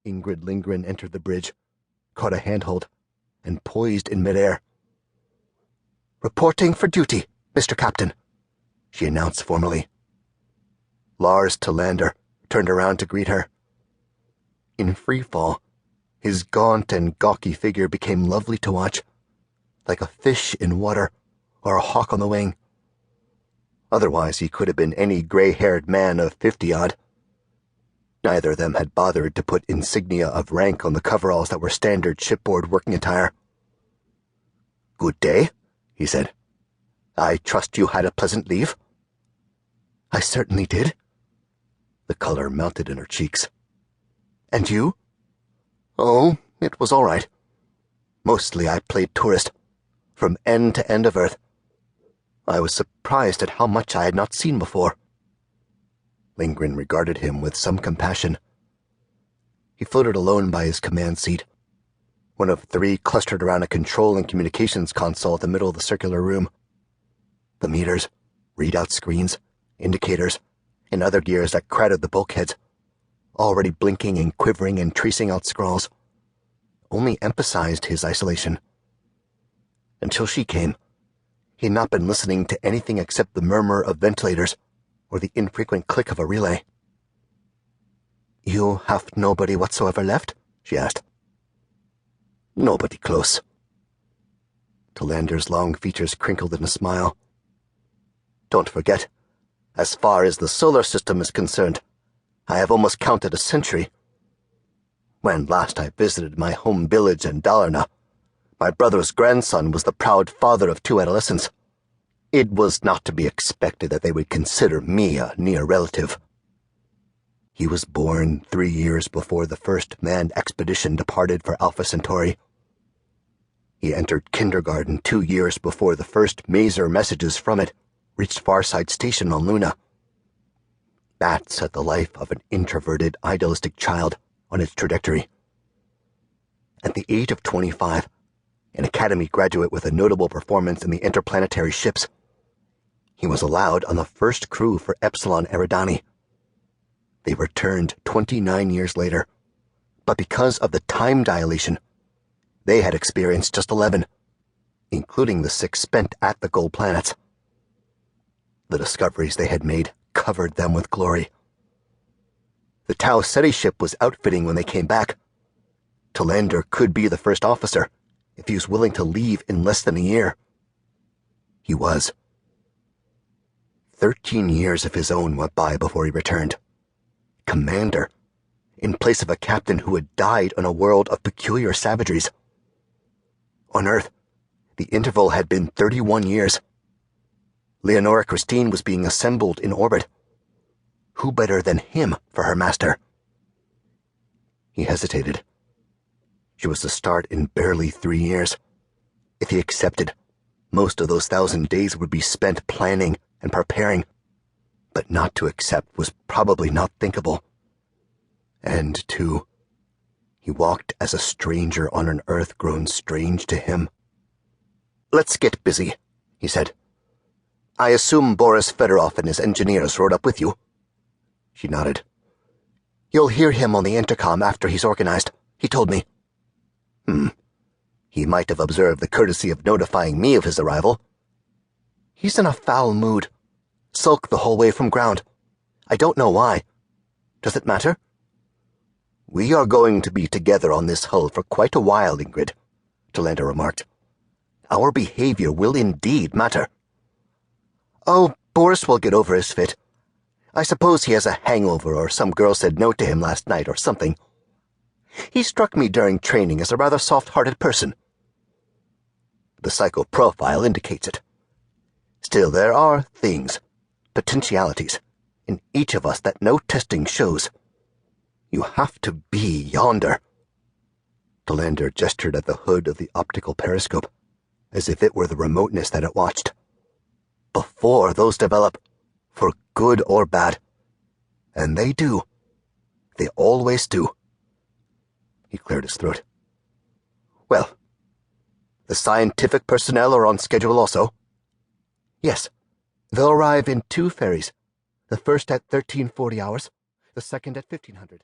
Ingrid Lindgren entered the bridge, caught a handhold, and poised in midair. "Reporting for duty, Mr. Captain," she announced formally. Lars Tillander turned around to greet her. In freefall, his gaunt and gawky figure became lovely to watch, like a fish in water or a hawk on the wing. Otherwise, he could have been any gray-haired man of 50-odd. Neither of them had bothered to put insignia of rank on the coveralls that were standard shipboard working attire. "Good day," he said. "I trust you had a pleasant leave?" "I certainly did." The color mounted in her cheeks. "And you?" "Oh, it was all right. Mostly I played tourist, from end to end of Earth. I was surprised at how much I had not seen before." Lindgren regarded him with some compassion. He floated alone by his command seat, one of 3 clustered around a control and communications console at the middle of the circular room. The meters, readout screens, indicators, and other gears that crowded the bulkheads, already blinking and quivering and tracing out scrawls, only emphasized his isolation. Until she came, he had not been listening to anything except the murmur of ventilators or the infrequent click of a relay. "You have nobody whatsoever left?" she asked. "Nobody close." Tillander's long features crinkled in a smile. "Don't forget, as far as the solar system is concerned, I have almost counted a century. When last I visited my home village in Dalarna, my brother's grandson was the proud father of 2 adolescents. It was not to be expected that they would consider me a near relative. He was born 3 years before the first manned expedition departed for Alpha Centauri. He entered kindergarten 2 years before the first maser messages from it reached Farside Station on Luna. That set the life of an introverted, idealistic child on its trajectory. At the age of 25, an academy graduate with a notable performance in the interplanetary ships, he was allowed on the first crew for Epsilon Eridani. They returned 29 years later, but because of the time dilation, they had experienced just 11, including the 6 spent at the gold planets. The discoveries they had made covered them with glory. The Tau Ceti ship was outfitting when they came back. Tillander could be the first officer if he was willing to leave in less than a year. He was. 13 years of his own went by before he returned. Commander, in place of a captain who had died on a world of peculiar savageries. On Earth, the interval had been 31 years. Leonora Christine was being assembled in orbit. Who better than him for her master? He hesitated. She was to start in barely 3 years. If he accepted, most of those 1,000 days would be spent planning and preparing, but not to accept was probably not thinkable. And, too, he walked as a stranger on an Earth grown strange to him. "Let's get busy," he said. "I assume Boris Fedorov and his engineers rode up with you?" She nodded. "You'll hear him on the intercom after he's organized, he told me." He might have observed the courtesy of notifying me of his arrival." "He's in a foul mood. Sulked the whole way from ground. I don't know why. Does it matter?" "We are going to be together on this hull for quite a while, Ingrid," Tillander remarked. "Our behavior will indeed matter." "Oh, Boris will get over his fit. I suppose he has a hangover or some girl said no to him last night or something. He struck me during training as a rather soft-hearted person." "The psycho profile indicates it. Still, there are things, potentialities, in each of us that no testing shows. You have to be yonder." Tillander gestured at the hood of the optical periscope, as if it were the remoteness that it watched. "Before those develop, for good or bad. And they do. They always do." He cleared his throat. "Well, the scientific personnel are on schedule also?" "Yes. They'll arrive in 2 ferries, the first at 1340 hours, the second at 1500.